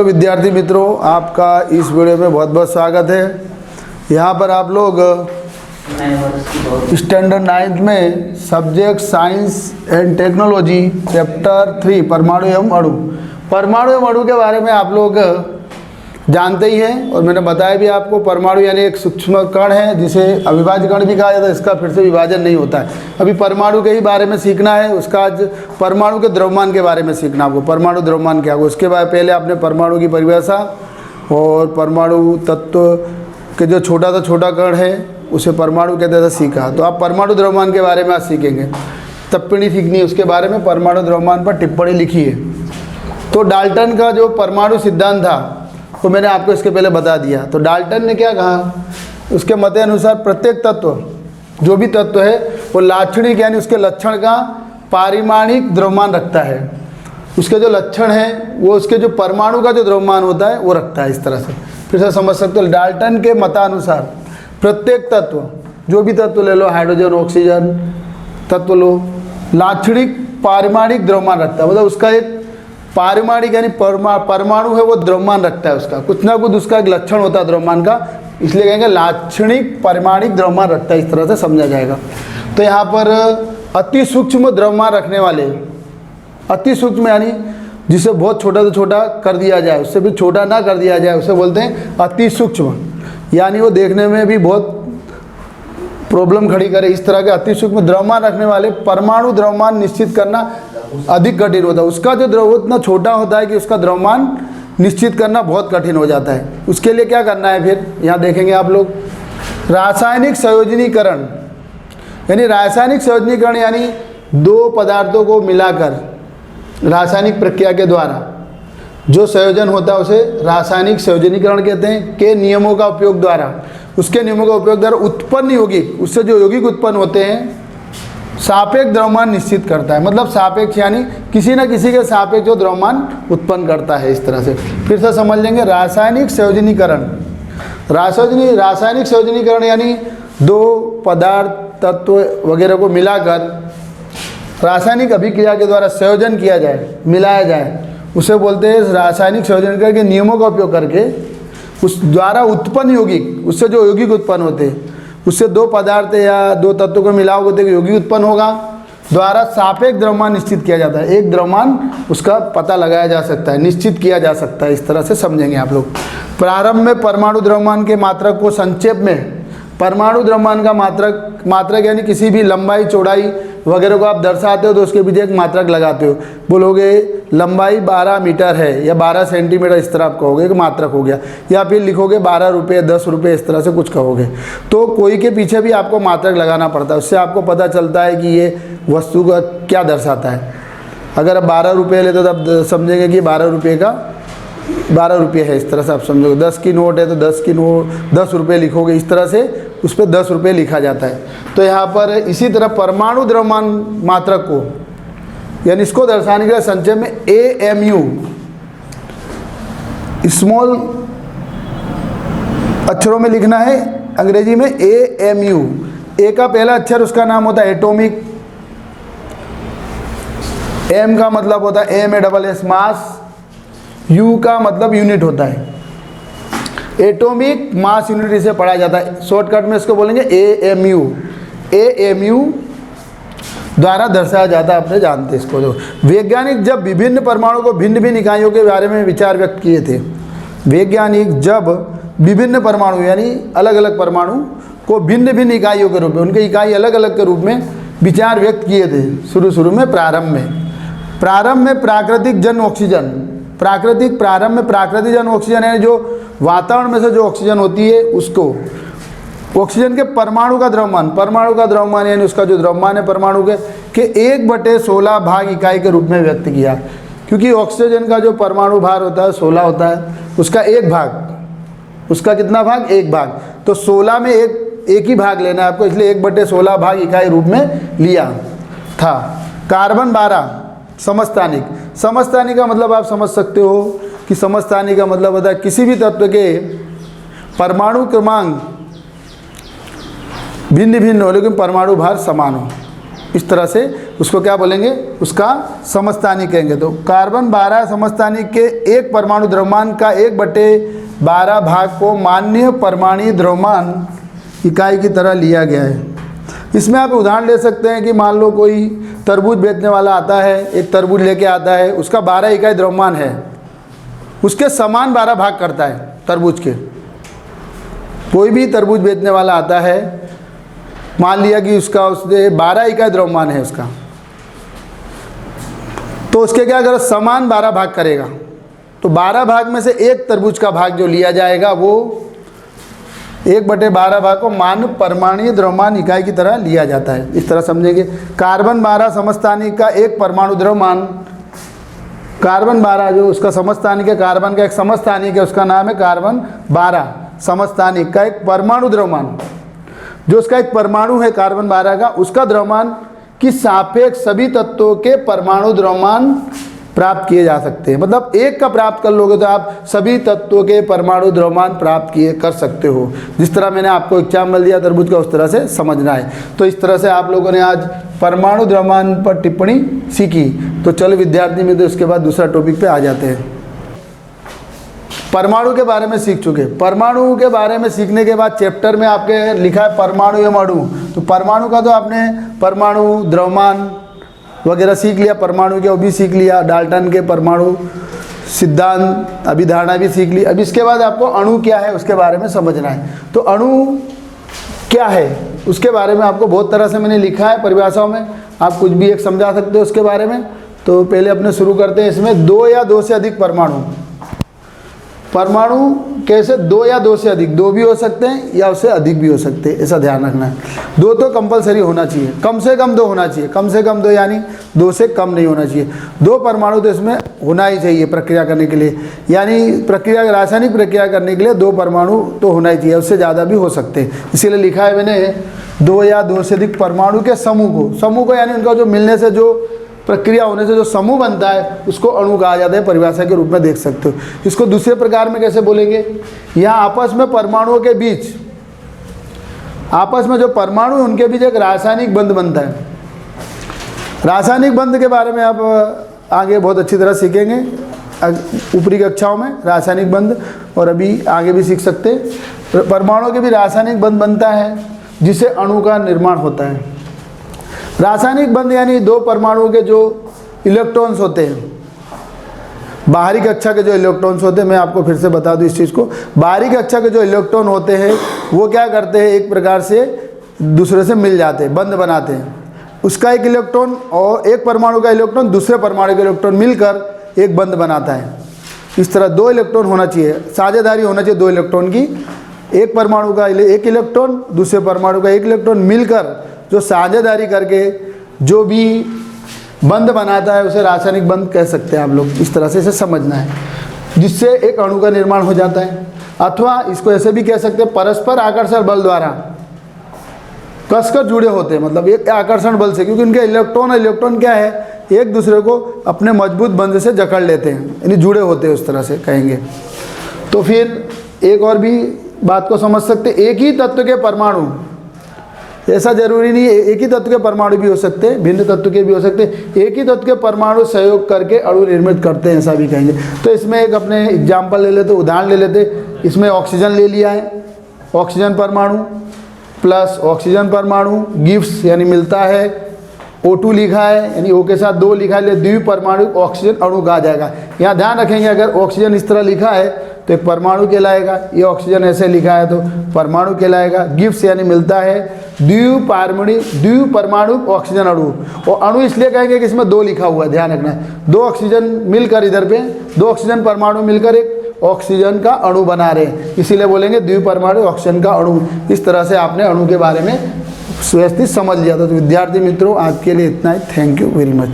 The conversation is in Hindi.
विद्यार्थी मित्रों, आपका इस वीडियो में बहुत बहुत स्वागत है। यहाँ पर आप लोग स्टैंडर्ड 9th में subject science and technology chapter 3 परमाणु एवं अणु के बारे में आप लोग जानते ही हैं। और मैंने बताया भी आपको, परमाणु यानी एक सूक्ष्म कण है जिसे अविभाज्य कण भी कहा जाता है। इसका फिर से विभाजन नहीं होता है। अभी परमाणु के ही बारे में सीखना है। उसका आज परमाणु के द्रव्यमान के बारे में सीखना आपको। परमाणु द्रव्यमान क्या होगा, उसके बाद पहले आपने परमाणु की परिभाषा और परमाणु तत्व के जो छोटा सा छोटा कण है उसे परमाणु कहते थे सीखा। तो आप परमाणु द्रव्यमान के बारे में आज सीखेंगे। टिप्पणी सीखनी है उसके बारे में, परमाणु द्रव्यमान पर टिप्पणी लिखी है। तो डाल्टन का जो परमाणु सिद्धांत था तो मैंने आपको इसके पहले बता दिया। तो डाल्टन ने क्या कहा, उसके मत अनुसार प्रत्येक तत्व, जो भी तत्व है वो लाक्षणिक यानी उसके लक्षण का पारिमाणिक द्रव्यमान रखता है। उसके जो लक्षण है वो उसके जो परमाणु का जो द्रव्यमान होता है वो रखता है। इस तरह से फिर से समझ सकते हो। डाल्टन के मतानुसार प्रत्येक तत्व, जो भी तत्व ले लो, हाइड्रोजन ऑक्सीजन तत्व लो, लाक्षणिक पारिमाणिक द्रव्यमान रखता है। मतलब उसका एक पारिमाणिक यानी परमाणु है वो द्रव्यमान रखता है। उसका कुछ ना कुछ उसका एक लक्षण होता है द्रव्यमान का, इसलिए कहेंगे लाक्षणिक पारिमाणिक द्रव्यमान रखता है। इस तरह से समझा जाएगा। तो यहाँ पर अति सूक्ष्म द्रव्यमान रखने वाले, अति सूक्ष्म यानी जिसे बहुत छोटा से छोटा कर दिया जाए, उससे भी छोटा ना कर दिया जाए, उसे बोलते हैं अति सूक्ष्म। यानी वो देखने में भी बहुत प्रॉब्लम खड़ी करे, इस तरह के अति सूक्ष्म द्रव्यमान रखने वाले परमाणु द्रव्यमान निश्चित करना अधिक कठिन होता है। उसका जो द्रव्य इतना छोटा होता है कि उसका द्रव्यमान निश्चित करना बहुत कठिन हो जाता है। उसके लिए क्या करना है, फिर यहाँ देखेंगे आप लोग, रासायनिक संयोजनीकरण। यानी रासायनिक संयोजनीकरण यानी दो पदार्थों को मिलाकर रासायनिक प्रक्रिया के द्वारा जो संयोजन होता है उसे रासायनिक संयोजनीकरण कहते हैं। के नियमों का उपयोग द्वारा, उसके नियमों का उपयोग द्वारा उत्पन्न यौगिक, उससे जो यौगिक उत्पन्न होते हैं, सापेक्ष द्रव्यमान निश्चित करता है। मतलब सापेक्ष यानी किसी न किसी के सापेक्ष जो द्रव्यमान उत्पन्न करता है। इस तरह से फिर से समझ लेंगे। रासायनिक संयोजनीकरण, रासायनिक संयोजनीकरण यानी दो पदार्थ तत्व वगैरह को मिलाकर रासायनिक अभिक्रिया के द्वारा संयोजन किया जाए, मिलाया जाए, उसे बोलते हैं रासायनिक संयोजनीकरण के नियमों का उपयोग करके उस द्वारा उत्पन्न यौगिक, उससे जो यौगिक उत्पन्न होते हैं, उससे दो पदार्थ या दो तत्वों को मिलाओगे तो यौगिक उत्पन्न होगा, द्वारा सापेक्ष द्रव्यमान निश्चित किया जाता है। एक द्रव्यमान उसका पता लगाया जा सकता है, निश्चित किया जा सकता है। इस तरह से समझेंगे आप लोग। प्रारंभ में परमाणु द्रव्यमान के मात्रक को संक्षेप में, परमाणु द्रव्यमान का मात्रक यानी किसी भी लंबाई चौड़ाई वगैरह को आप दर्शाते हो तो उसके पीछे एक मात्रक लगाते हो। बोलोगे लंबाई 12 मीटर है या 12 सेंटीमीटर, इस तरह आप कहोगे, एक मात्रक हो गया। या फिर लिखोगे 12 रुपये, 10 रुपये, इस तरह से कुछ कहोगे। तो कोई के पीछे भी आपको मात्रक लगाना पड़ता है, उससे आपको पता चलता है कि ये वस्तु का क्या दर्शाता है। अगर आप 12 रुपये लेते तो आप समझेंगे कि 12 रुपये का 12 रुपये है, इस तरह से आप समझोगे। 10 की नोट है तो 10 रुपये लिखोगे, इस तरह से उस पर 10 रुपये लिखा जाता है। तो यहाँ पर इसी तरह परमाणु द्रव्यमान मात्रक को यानी इसको दर्शाने के लिए संक्षेप में AMU, स्मॉल अक्षरों में लिखना है अंग्रेजी में AMU। ए का पहला अक्षर उसका नाम होता है एटॉमिक, M का मतलब होता है MASS मास, U का मतलब यूनिट होता है, एटॉमिक मास यूनिट इसे पढ़ा जाता है। शॉर्टकट में इसको बोलेंगे AMU। AMU द्वारा दर्शाया जाता है, आपने जानते हैं इसको। जो वैज्ञानिक जब विभिन्न परमाणु को भिन्न भिन्न इकाइयों के बारे में विचार व्यक्त किए थे, वैज्ञानिक जब विभिन्न परमाणु यानी अलग अलग परमाणु को भिन्न भिन्न इकाइयों के रूप में, उनके इकाई अलग अलग के रूप में विचार व्यक्त किए थे शुरू में, प्रारंभ में प्राकृतिक जन ऑक्सीजन, प्रारंभ में प्राकृतिक जन ऑक्सीजन है जो वातावरण में से जो ऑक्सीजन होती है उसको, ऑक्सीजन के परमाणु का द्रव्यमान यानी उसका जो द्रव्यमान है परमाणु के 1/16 भाग इकाई के रूप में व्यक्त किया। क्योंकि ऑक्सीजन का जो परमाणु भार होता है 16 होता है, उसका एक भाग, उसका कितना भाग, एक भाग। तो 16 में एक ही भाग लेना है आपको, इसलिए 1/16 भाग इकाई रूप में लिया था। कार्बन 12 समस्थानिक का मतलब आप समझ सकते हो कि समस्थानिक का मतलब होता है किसी भी तत्व के परमाणु क्रमांक भिन्न भिन्न हो लेकिन परमाणु भार समान हो। इस तरह से उसको क्या बोलेंगे, उसका समस्थानिक कहेंगे। तो कार्बन 12 समस्थानिक के एक परमाणु द्रव्यमान का 1/12 भाग को मान्य परमाणु द्रव्यमान इकाई की तरह लिया गया है। इसमें आप उदाहरण ले सकते हैं कि मान लो कोई तरबूज बेचने वाला आता है, एक तरबूज लेके आता है, उसका 12 इकाई द्रव्यमान है, उसके समान 12 भाग करता है तरबूज के। कोई भी तरबूज बेचने वाला आता है, मान लिया कि उसके 12 इकाई द्रव्यमान है उसका, तो उसके क्या करो, समान 12 भाग करेगा। तो 12 भाग में से एक तरबूज का भाग जो लिया जाएगा वो 1/12 भाग को मान्य परमाणु द्रव्यमान इकाई की तरह लिया जाता है। इस तरह समझेंगे। कार्बन 12 समस्थानिक का एक परमाणु द्रव्यमान, कार्बन 12 जो उसका समस्थानिक है, कार्बन का एक समस्थानिक है, उसका नाम है कार्बन 12 समस्थानिक का एक परमाणु द्रव्यमान, जो उसका एक परमाणु है कार्बन 12 का, उसका द्रव्यमान की सापेक्ष सभी तत्वों के परमाणु द्रव्यमान प्राप्त किए जा सकते हैं। मतलब एक का प्राप्त कर लोगे तो आप सभी तत्वों के परमाणु द्रव्यमान प्राप्त कर सकते हो। जिस तरह मैंने आपको एग्जाम्पल दिया तरबूज का, उस तरह से समझना है। तो इस तरह से आप लोगों ने आज परमाणु द्रव्यमान पर टिप्पणी सीखी। तो चलो विद्यार्थी मित्र, उसके बाद दूसरा टॉपिक पे आ जाते हैं। परमाणु के बारे में सीख चुके। परमाणु के बारे में सीखने के बाद चैप्टर में आपके लिखा है परमाणु एवं अणु। तो परमाणु का तो आपने परमाणु द्रव्यमान वगैरह सीख लिया, परमाणु के वो भी सीख लिया, डाल्टन के परमाणु सिद्धांत अभिधारणा भी सीख ली। अब इसके बाद आपको अणु क्या है उसके बारे में समझना है। तो अणु क्या है उसके बारे में आपको बहुत तरह से मैंने लिखा है परिभाषाओं में, आप कुछ भी एक समझा सकते हो उसके बारे में। तो पहले अपने शुरू करते हैं। इसमें 2 या 2 से अधिक परमाणु। परमाणु कैसे, 2 या 2 से अधिक, 2 भी हो सकते हैं या उससे अधिक भी हो सकते हैं, ऐसा ध्यान रखना है। 2 तो कंपलसरी होना चाहिए, कम से कम 2 होना चाहिए, कम से कम 2 यानी 2 से कम नहीं होना चाहिए। 2 परमाणु तो इसमें होना ही चाहिए प्रक्रिया करने के लिए, यानी प्रक्रिया रासायनिक प्रक्रिया करने के लिए 2 परमाणु तो होना ही चाहिए, उससे ज़्यादा भी हो सकते हैं। इसीलिए लिखा है मैंने 2 या 2 से अधिक परमाणु के समूह को यानी उनका जो मिलने से जो प्रक्रिया होने से जो समूह बनता है उसको अणु कहा जाता है, परिभाषा के रूप में देख सकते हो। इसको दूसरे प्रकार में कैसे बोलेंगे, यहाँ आपस में परमाणुओं के बीच, आपस में जो परमाणु उनके बीच एक रासायनिक बंध बनता है। रासायनिक बंध के बारे में आप आगे बहुत अच्छी तरह सीखेंगे ऊपरी कक्षाओं में, रासायनिक बंध, और अभी आगे भी सीख सकते हैं। परमाणुओं के भी रासायनिक बंध बनता है जिससे अणु का निर्माण होता है। रासायनिक बंध यानी 2 परमाणुओं के जो इलेक्ट्रॉन्स होते हैं, बाहरी कक्षा के जो इलेक्ट्रॉन्स होते हैं, मैं आपको फिर से बता दूं इस चीज़ को, बाहरी कक्षा के जो इलेक्ट्रॉन होते हैं वो क्या करते हैं, एक प्रकार से दूसरे से मिल जाते हैं, बंध बनाते हैं। उसका एक इलेक्ट्रॉन और एक परमाणु का इलेक्ट्रॉन दूसरे परमाणु का इलेक्ट्रॉन मिलकर एक बंध बनाता है। इस तरह 2 इलेक्ट्रॉन होना चाहिए, साझेदारी होना चाहिए 2 इलेक्ट्रॉन की। एक परमाणु का एक इलेक्ट्रॉन दूसरे परमाणु का एक इलेक्ट्रॉन मिलकर जो साझेदारी करके जो भी बंध बनाता है उसे रासायनिक बंध कह सकते हैं आप लोग। इस तरह से इसे समझना है, जिससे एक अणु का निर्माण हो जाता है। अथवा इसको ऐसे भी कह सकते हैं, परस्पर आकर्षण बल द्वारा कसकर जुड़े होते हैं, मतलब एक आकर्षण बल से, क्योंकि उनके इलेक्ट्रॉन क्या है, एक दूसरे को अपने मजबूत बंध से जकड़ लेते हैं, यानी जुड़े होते हैं, उस तरह से कहेंगे। तो फिर एक और भी बात को समझ सकते, एक ही तत्व के परमाणु, ऐसा जरूरी नहीं है एक ही तत्व के परमाणु भी हो सकते हैं, भिन्न तत्व के भी हो सकते हैं, एक ही तत्व के परमाणु सहयोग करके अणु निर्मित करते हैं, ऐसा भी कहेंगे। तो इसमें एक अपने एग्जाम्पल ले लेते, उदाहरण ले लेते। इसमें ऑक्सीजन ले लिया है, ऑक्सीजन परमाणु प्लस ऑक्सीजन परमाणु गिव्स यानी मिलता है, O2 लिखा है यानी O के साथ 2 लिखा है, द्विपरमाणु ऑक्सीजन अणु कहा जाएगा। यहाँ ध्यान रखेंगे, अगर ऑक्सीजन इस तरह लिखा है तो एक परमाणु कहलाएगा, ये ऑक्सीजन ऐसे लिखा है तो परमाणु कहलाएगा। गिव्स यानी मिलता है, द्विपरमाणु ऑक्सीजन अणु, और अणु इसलिए कहेंगे कि इसमें 2 लिखा हुआ है, ध्यान रखना है। 2 ऑक्सीजन मिलकर इधर पे 2 ऑक्सीजन परमाणु मिलकर एक ऑक्सीजन का अणु बना रहे हैं, इसीलिए बोलेंगे द्विपरमाणु ऑक्सीजन का अणु। इस तरह से आपने अणु के बारे में व्यवस्थित समझ लिया था। तो विद्यार्थी मित्रों, आज के लिए इतना ही। Thank you very much.